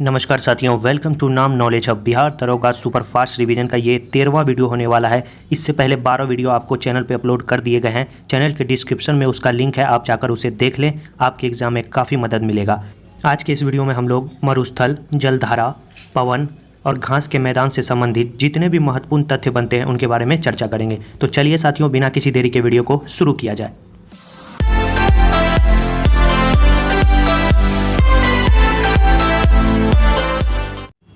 नमस्कार साथियों, welcome to नाम नॉलेज हब। बिहार दरोगा सुपर फास्ट रिवीजन का ये 13वां वीडियो होने वाला है। इससे पहले 12 वीडियो आपको चैनल पे अपलोड कर दिए गए हैं। चैनल के डिस्क्रिप्शन में उसका लिंक है, आप जाकर उसे देख लें, आपके एग्जाम में काफ़ी मदद मिलेगा। आज के इस वीडियो में हम लोग मरुस्थल, जलधारा, पवन और घास के मैदान से संबंधित जितने भी महत्वपूर्ण तथ्य बनते हैं उनके बारे में चर्चा करेंगे। तो चलिए साथियों, बिना किसी देरी के वीडियो को शुरू किया जाए।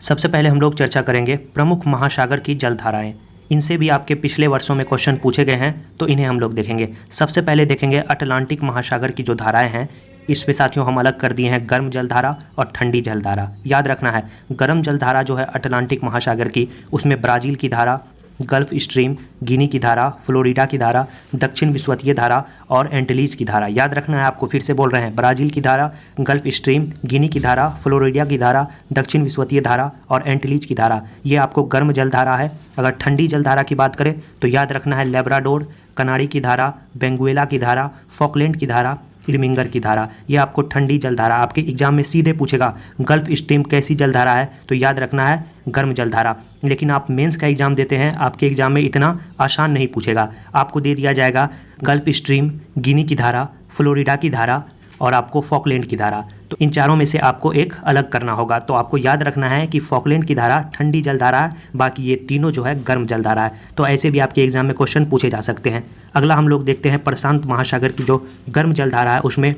सबसे पहले हम लोग चर्चा करेंगे प्रमुख महासागर की जलधाराएं। इनसे भी आपके पिछले वर्षों में क्वेश्चन पूछे गए हैं, तो इन्हें हम लोग देखेंगे। सबसे पहले देखेंगे अटलांटिक महासागर की जो धाराएं हैं, इसमें साथियों हम अलग कर दिए हैं गर्म जलधारा और ठंडी जलधारा। याद रखना है, गर्म जलधारा जो है अटलांटिक महासागर की, उसमें ब्राज़ील की धारा, गल्फ स्ट्रीम, गिनी की धारा, फ्लोरिडा की धारा, दक्षिण विषुवतीय धारा और एंटिलीज की धारा। याद रखना है, आपको फिर से बोल रहे हैं, ब्राज़ील की धारा, गल्फ स्ट्रीम, गिनी की धारा, फ्लोरिडा की धारा, दक्षिण विषुवतीय धारा और एंटिलीज की धारा। ये आपको गर्म जलधारा है। अगर ठंडी जलधारा की बात करें तो याद रखना है लेब्राडोर, कनारी की धारा, बेंगुएला की धारा, फॉकलैंड की धारा, इरमिंगर की धारा। ये आपको ठंडी जलधारा, आपके एग्जाम में सीधे पूछेगा गल्फ स्ट्रीम कैसी जलधारा है, तो याद रखना है गर्म जलधारा। लेकिन आप मेंस का एग्जाम देते हैं, आपके एग्जाम में इतना आसान नहीं पूछेगा। आपको दे दिया जाएगा गल्फ स्ट्रीम, गिनी की धारा, फ्लोरिडा की धारा और आपको फॉकलैंड की धारा। तो इन चारों में से आपको एक अलग करना होगा। तो आपको याद रखना है कि फॉकलैंड की धारा ठंडी जलधारा है, बाकी ये तीनों जो है गर्म जलधारा है। तो ऐसे भी आपके एग्जाम में क्वेश्चन पूछे जा सकते हैं। अगला हम लोग देखते हैं प्रशांत महासागर की जो गर्म जलधारा है, उसमें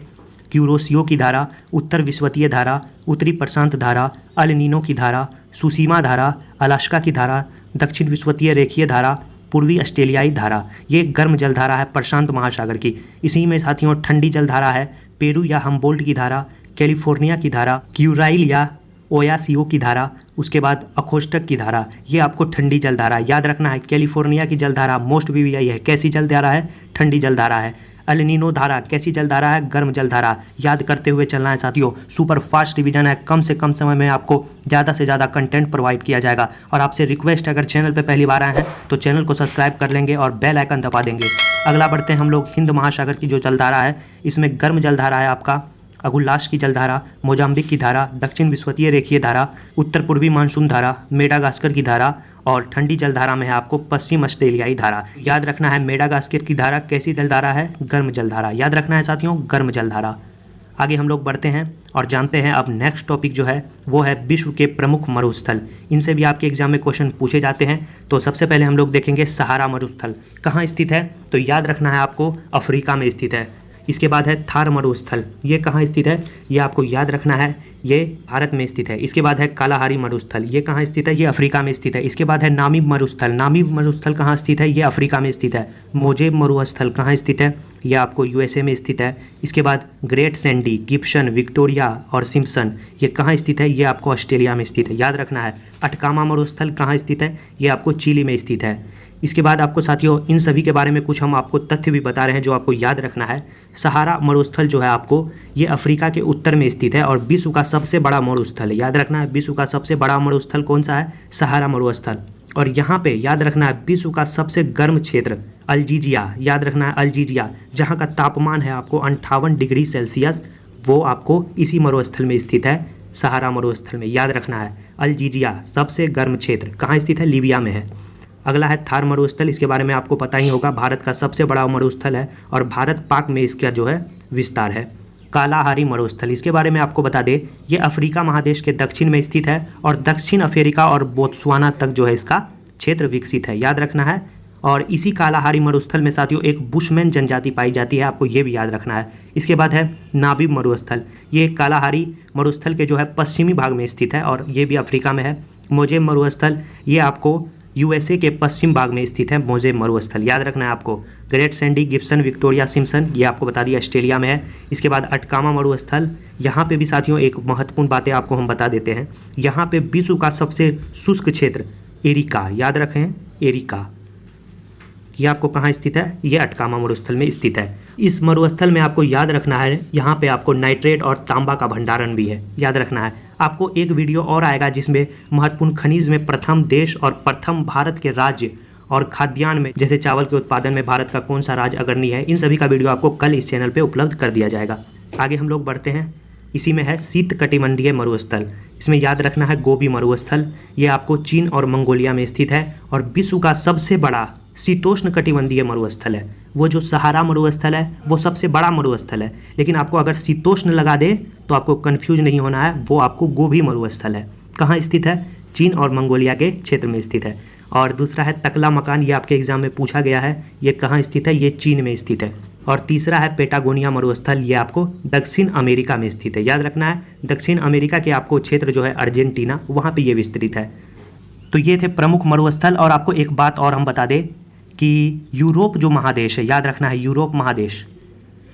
क्यूरोसियो की धारा, उत्तर विषुवतीय धारा, उत्तरी प्रशांत धारा, अल नीनो की धारा, सुसीमा धारा, अलास्का की धारा, दक्षिण विषुवतीय रेखीय धारा, पूर्वी ऑस्ट्रेलियाई धारा। ये गर्म जलधारा है प्रशांत महासागर की। इसी में साथियों ठंडी जलधारा है पेरू या हम्बोल्ट की धारा, कैलिफोर्निया की धारा, क्यूराइल या ओयासियो की धारा, उसके बाद अखोस्टक की धारा। ये आपको ठंडी जलधारा। याद रखना है कैलिफोर्निया की जलधारा मोस्ट वीवीआई है, कैसी जलधारा है, ठंडी जलधारा है। अल नीनो धारा कैसी जलधारा है, गर्म जलधारा। याद करते हुए चलना है साथियों, सुपर फास्ट रिवीजन है, कम से कम समय में आपको ज़्यादा से ज़्यादा कंटेंट प्रोवाइड किया जाएगा। और आपसे रिक्वेस्ट, अगर चैनल पे पहली बार आए हैं तो चैनल को सब्सक्राइब कर लेंगे और बेल आइकन दबा देंगे। अगला बढ़ते हैं हम लोग हिंद महासागर की जो जलधारा है, इसमें गर्म जलधारा है आपका अगुल्लास की जलधारा, मोजाम्बिक की धारा, दक्षिण विषुवतीय रेखीय धारा, उत्तर पूर्वी मानसून धारा, मेडागास्कर की धारा और ठंडी जलधारा में है आपको पश्चिम ऑस्ट्रेलियाई धारा। याद रखना है मेडागास्कर की धारा कैसी जलधारा है, गर्म जलधारा। याद रखना है साथियों गर्म जलधारा। आगे हम लोग बढ़ते हैं और जानते हैं अब नेक्स्ट टॉपिक जो है वो है विश्व के प्रमुख मरुस्थल। इनसे भी आपके एग्जाम में क्वेश्चन पूछे जाते हैं। तो सबसे पहले हम लोग देखेंगे सहारा मरुस्थल कहाँ स्थित है, तो याद रखना है आपको अफ्रीका में स्थित है। इसके बाद है थार मरुस्थल, ये कहाँ स्थित है, ये आपको याद रखना है, ये भारत में स्थित है। इसके बाद है कालाहारी मरुस्थल, ये कहाँ स्थित है, ये अफ्रीका में स्थित है। इसके बाद है नामीब मरुस्थल, नामीब मरुस्थल कहाँ स्थित है, ये अफ्रीका में स्थित है। मोजेब मरुस्थल कहाँ स्थित है, ये आपको यूएसए में स्थित है। इसके बाद ग्रेट सैंडी, गिब्सन, विक्टोरिया और सिम्पसन, ये कहाँ स्थित है, ये आपको ऑस्ट्रेलिया में स्थित है। याद रखना है अटकामा मरुस्थल कहाँ स्थित है, ये आपको चिली में स्थित है। इसके बाद आपको साथियों इन सभी के बारे में कुछ हम आपको तथ्य भी बता रहे हैं जो आपको याद रखना है। सहारा मरुस्थल जो है आपको ये अफ्रीका के उत्तर में स्थित है और विश्व का सबसे बड़ा मरुस्थल है। याद रखना है विश्व का सबसे बड़ा मरुस्थल कौन सा है, सहारा मरुस्थल। और यहाँ पे याद रखना है विश्व का सबसे गर्म क्षेत्र अल्जीजिया, याद रखना है अल्जीजिया, जहाँ का तापमान है आपको 58 डिग्री सेल्सियस, वो आपको इसी मरुस्थल में स्थित है, सहारा मरुस्थल में। याद रखना है अल्जीजिया सबसे गर्म क्षेत्र कहाँ स्थित है, लीबिया में है। अगला है थार मरुस्थल, इसके बारे में आपको पता ही होगा, भारत का सबसे बड़ा मरुस्थल है और भारत पाक में इसका जो है विस्तार है। कालाहारी मरुस्थल, इसके बारे में आपको बता दें, ये अफ्रीका महादेश के दक्षिण में स्थित है और दक्षिण अफ्रीका और बोत्सवाना तक जो है इसका क्षेत्र विकसित है। याद रखना है। और इसी कालाहारी मरुस्थल में साथियों एक बुशमैन जनजाति पाई जाती है, आपको ये भी याद रखना है। इसके बाद है नामीब मरुस्थल, ये कालाहारी मरुस्थल के जो है पश्चिमी भाग में स्थित है और ये भी अफ्रीका में है। मोजेब मरुस्थल, ये आपको यूएसए के पश्चिम भाग में स्थित है मोजेब मरुस्थल। याद रखना है आपको। Great Sandy, Gibson, Victoria, Simpson, ये आपको बता दिया ऑस्ट्रेलिया में है। इसके बाद अटकामा मरुस्थल, यहाँ पे भी साथियों एक महत्वपूर्ण बातें आपको हम बता देते हैं। यहाँ पे विश्व का सबसे शुष्क क्षेत्र एरिका, याद रखें एरिका, ये आपको कहाँ स्थित है, ये अटकामा मरुस्थल में स्थित है। इस मरुस्थल में आपको याद रखना है यहाँ पे आपको नाइट्रेट और तांबा का भंडारण भी है। याद रखना है। आपको एक वीडियो और आएगा जिसमें महत्वपूर्ण खनिज में प्रथम देश और प्रथम भारत के राज्य और खाद्यान्न में जैसे चावल के उत्पादन में भारत का कौन सा राज्य अग्रणी है, इन सभी का वीडियो आपको कल इस चैनल पे उपलब्ध कर दिया जाएगा। आगे हम लोग बढ़ते हैं। इसी में है शीत कटिबंधीय मरुस्थल। इसमें याद रखना है गोबी मरुस्थल, ये आपको चीन और मंगोलिया में स्थित है। और विश्व का सबसे बड़ा शीतोष्ण कटिबंधीय मरुस्थल है। वो जो सहारा मरुस्थल है वो सबसे बड़ा मरुस्थल है, लेकिन आपको अगर शीतोष्ण लगा दे तो आपको कन्फ्यूज नहीं होना है, वो आपको गोबी मरुस्थल है। कहाँ स्थित है? चीन और मंगोलिया के क्षेत्र में स्थित है। और दूसरा है तकला मकान, ये आपके एग्जाम में पूछा गया है, ये कहाँ स्थित है? ये चीन में स्थित है। और तीसरा है पेटागोनिया मरुस्थल, ये आपको दक्षिण अमेरिका में स्थित है। याद रखना है दक्षिण अमेरिका के आपको क्षेत्र जो है अर्जेंटीना, वहाँ पे ये विस्तृत है। तो ये थे प्रमुख मरुस्थल। और आपको एक बात और हम बता दें कि यूरोप जो महादेश है, याद रखना है यूरोप महादेश,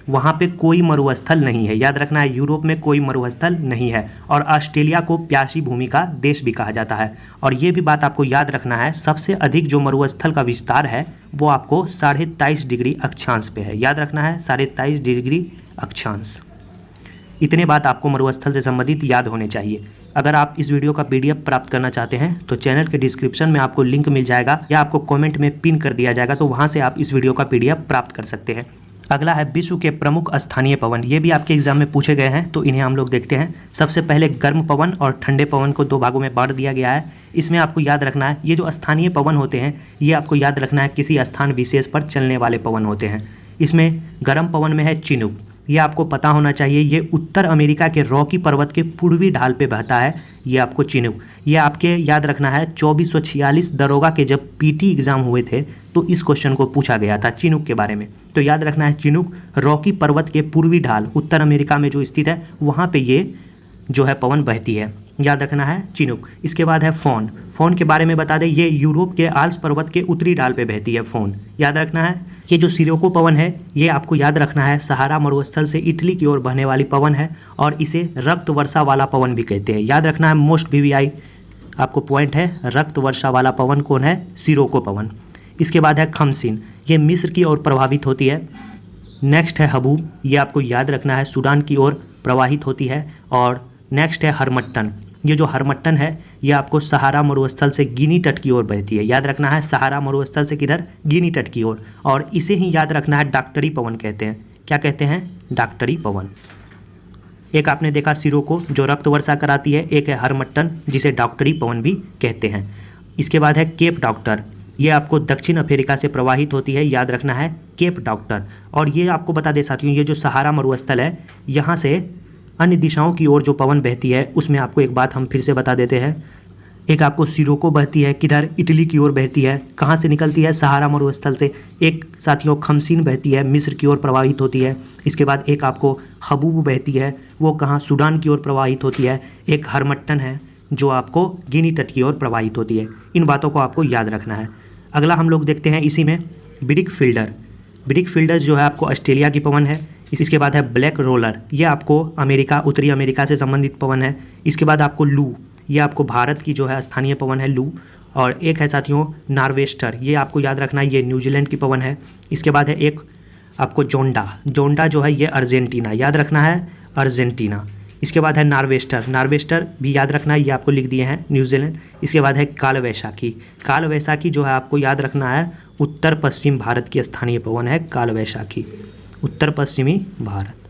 वहाँ पे कोई मरुस्थल नहीं है। याद रखना है यूरोप में कोई मरुस्थल नहीं है। और ऑस्ट्रेलिया को प्यासी भूमि का देश भी कहा जाता है। और ये भी बात आपको याद रखना है, सबसे अधिक जो मरुस्थल का विस्तार है वो आपको 23.5 डिग्री अक्षांश पे है। याद रखना है 23.5 डिग्री अक्षांश। इतने बात आपको मरुस्थल से संबंधित याद होने चाहिए। अगर आप इस वीडियो का PDF प्राप्त करना चाहते हैं तो चैनल के डिस्क्रिप्शन में आपको लिंक मिल जाएगा या आपको कमेंट में पिन कर दिया जाएगा, तो वहाँ से आप इस वीडियो का PDF प्राप्त कर सकते हैं। अगला है विश्व के प्रमुख स्थानीय पवन, ये भी आपके एग्जाम में पूछे गए हैं, तो इन्हें हम लोग देखते हैं। सबसे पहले गर्म पवन और ठंडे पवन को 2 भागों में बांट दिया गया है। इसमें आपको याद रखना है ये जो स्थानीय पवन होते हैं ये आपको याद रखना है किसी स्थान विशेष पर चलने वाले पवन होते हैं। इसमें गर्म पवन में है चिनूक, ये आपको पता होना चाहिए, ये उत्तर अमेरिका के रॉकी पर्वत के पूर्वी ढाल पे बहता है, ये आपको चिनूक। ये आपके याद रखना है 2446 दरोगा के जब PT एग्ज़ाम हुए थे तो इस क्वेश्चन को पूछा गया था चिनूक के बारे में। तो याद रखना है चिनूक रॉकी पर्वत के पूर्वी ढाल उत्तर अमेरिका में जो स्थित है वहाँ पे ये जो है पवन बहती है। याद रखना है चिनूक। इसके बाद है फोन। फोन के बारे में बता दें, ये यूरोप के आल्प्स पर्वत के उत्तरी ढाल पे बहती है फोन। याद रखना है ये जो सिरोको पवन है ये आपको याद रखना है सहारा मरुस्थल से इटली की ओर बहने वाली पवन है और इसे रक्त वर्षा वाला पवन भी कहते हैं। याद रखना है मोस्ट VVI आपको पॉइंट है, रक्त वर्षा वाला पवन कौन है? सिरोको पवन। इसके बाद है खमसिन, ये मिस्र की ओर प्रभावित होती है। नेक्स्ट है हबूब, ये आपको याद रखना है सूडान की ओर प्रवाहित होती है। और नेक्स्ट है हरमट्टन, ये जो हरमट्टन है ये आपको सहारा मरुस्थल से गिनी तट की ओर बहती है। याद रखना है सहारा मरुस्थल से किधर? गिनी तट की ओर। और इसे ही याद रखना है डॉक्टरी पवन कहते हैं। क्या कहते हैं? डॉक्टरी पवन। एक आपने देखा सिरोको जो रक्त वर्षा कराती है, एक है हरमट्टन जिसे डॉक्टरी पवन भी कहते हैं। इसके बाद है केप डॉक्टर, ये आपको दक्षिण अफ्रीका से प्रवाहित होती है। याद रखना है केप डॉक्टर। और ये आपको बता दे साथियों, ये जो सहारा मरुस्थल है यहाँ से अन्य दिशाओं की ओर जो पवन बहती है उसमें आपको एक बात हम फिर से बता देते हैं। एक आपको सिरोको बहती है, किधर? इटली की ओर बहती है। कहाँ से निकलती है? सहारा मरुस्थल से। एक साथियों खमसिन बहती है, मिस्र की ओर प्रवाहित होती है। इसके बाद एक आपको हबूब बहती है, वो कहाँ? सूडान की ओर प्रवाहित होती है। एक हरमट्टन है जो आपको गिनी तट की ओर प्रवाहित होती है। इन बातों को आपको याद रखना है। अगला हम लोग देखते हैं इसी में बिडिक फील्डर। बिडिक फील्डर जो है आपको ऑस्ट्रेलिया की पवन है। इसके बाद है ब्लैक रोलर, ये आपको अमेरिका उत्तरी अमेरिका से संबंधित पवन है। इसके बाद आपको लू, ये आपको भारत की जो है स्थानीय पवन है लू। और एक है साथियों नार्वेस्टर, ये आपको याद रखना है ये न्यूजीलैंड की पवन है। इसके बाद है एक आपको जोंडा, जोंडा जो है ये अर्जेंटीना, याद रखना है अर्जेंटीना। इसके बाद है नार्वेस्टर, नार्वेस्टर भी याद रखना है, ये आपको लिख दिए हैं न्यूजीलैंड। इसके बाद है कालवैशाखी, कालवैशाखी जो है आपको याद रखना है उत्तर पश्चिम भारत की स्थानीय पवन है कालवैशाखी, उत्तर पश्चिमी भारत।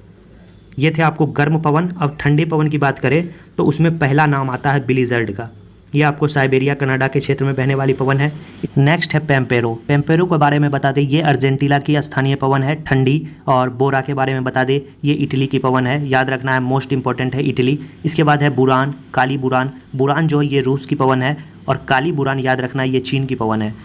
ये थे आपको गर्म पवन। अब ठंडे पवन की बात करें तो उसमें पहला नाम आता है ब्लिजर्ड का, ये आपको साइबेरिया कनाडा के क्षेत्र में बहने वाली पवन है। नेक्स्ट है पेम्पेरो, पेम्पेरो के बारे में बता दें ये अर्जेंटीना की स्थानीय पवन है ठंडी। और बोरा के बारे में बता दें ये इटली की पवन है, याद रखना है मोस्ट इंपॉर्टेंट है इटली। इसके बाद है बुरान, काली बुरान, बुरान जो है ये रूस की पवन है। और काली बुरान याद रखना है ये चीन की पवन है।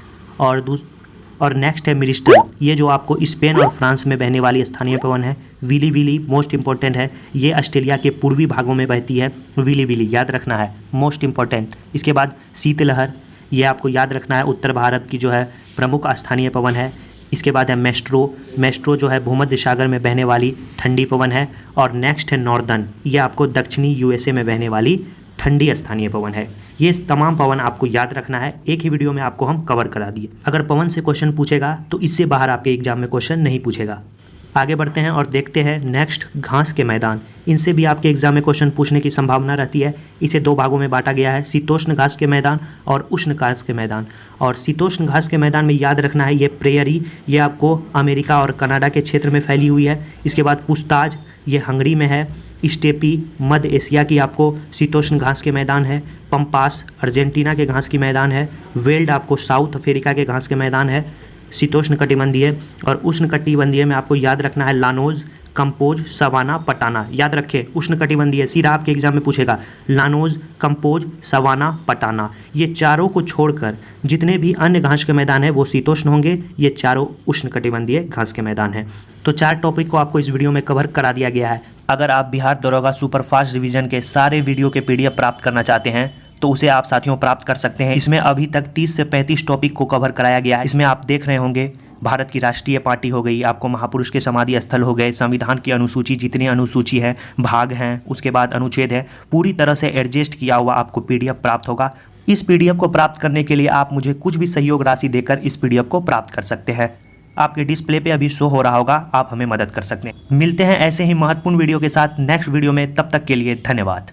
और नेक्स्ट है मिरिस्टल, ये जो आपको स्पेन और फ्रांस में बहने वाली स्थानीय पवन है। विली विली मोस्ट इंपॉर्टेंट है, ये ऑस्ट्रेलिया के पूर्वी भागों में बहती है विली विली, याद रखना है मोस्ट इंपॉर्टेंट। इसके बाद शीतलहर, ये आपको याद रखना है उत्तर भारत की जो है प्रमुख स्थानीय पवन है। इसके बाद है मेस्ट्रो, मेस्ट्रो जो है भूमध्य सागर में बहने वाली ठंडी पवन है। और नेक्स्ट है नॉर्दर्न, ये आपको दक्षिणी USA में बहने वाली ठंडी स्थानीय पवन है। ये तमाम पवन आपको याद रखना है, एक ही वीडियो में आपको हम कवर करा दिए। अगर पवन से क्वेश्चन पूछेगा तो इससे बाहर आपके एग्जाम में क्वेश्चन नहीं पूछेगा। आगे बढ़ते हैं और देखते हैं नेक्स्ट घास के मैदान। इनसे भी आपके एग्जाम में क्वेश्चन पूछने की संभावना रहती है। इसे 2 भागों में बांटा गया है, शीतोष्ण घास के मैदान और उष्ण घास के मैदान। और शीतोष्ण घास के मैदान में याद रखना है ये प्रेयरी, ये आपको अमेरिका और कनाडा के क्षेत्र में फैली हुई है। इसके बाद पुस्ताज, ये हंगरी में है। स्टेपी मध्य एशिया की आपको शीतोष्ण घास के मैदान है। पंपास अर्जेंटीना के घास की मैदान है। वेल्ड आपको साउथ अफ्रीका के घास के मैदान है शीतोष्ण कटिबंधीय। और उष्ण कटिबंधीय में आपको याद रखना है लानोज, कंपोज, सवाना, पटाना। याद रखें उष्ण कटिबंधीय सीधा आपके एग्जाम में पूछेगा, लानोज, कंपोज, सवाना, पटाना। ये चारों को छोड़कर जितने भी अन्य घास के मैदान है वो शीतोष्ण होंगे। ये चारों उष्ण कटिबंधीय घास के मैदान हैं। तो 4 टॉपिक को आपको इस वीडियो में कवर करा दिया गया है। अगर आप बिहार दरोगा सुपरफास्ट रिवीजन के सारे वीडियो के PDF प्राप्त करना चाहते हैं तो उसे आप साथियों प्राप्त कर सकते हैं। इसमें अभी तक 30 से 35 टॉपिक को कवर कराया गया है। इसमें आप देख रहे होंगे भारत की राष्ट्रीय पार्टी हो गई, आपको महापुरुष के समाधि स्थल हो गए, संविधान की अनुसूची, जितनी अनुसूची है, भाग हैं, उसके बाद अनुच्छेद है, पूरी तरह से एडजस्ट किया हुआ आपको PDF प्राप्त होगा। इस PDF को प्राप्त करने के लिए आप मुझे कुछ भी सहयोग राशि देकर इस PDF को प्राप्त कर सकते हैं। आपके डिस्प्ले पे अभी शो हो रहा होगा, आप हमें मदद कर सकते हैं। मिलते हैं ऐसे ही महत्वपूर्ण वीडियो के साथ नेक्स्ट वीडियो में, तब तक के लिए धन्यवाद।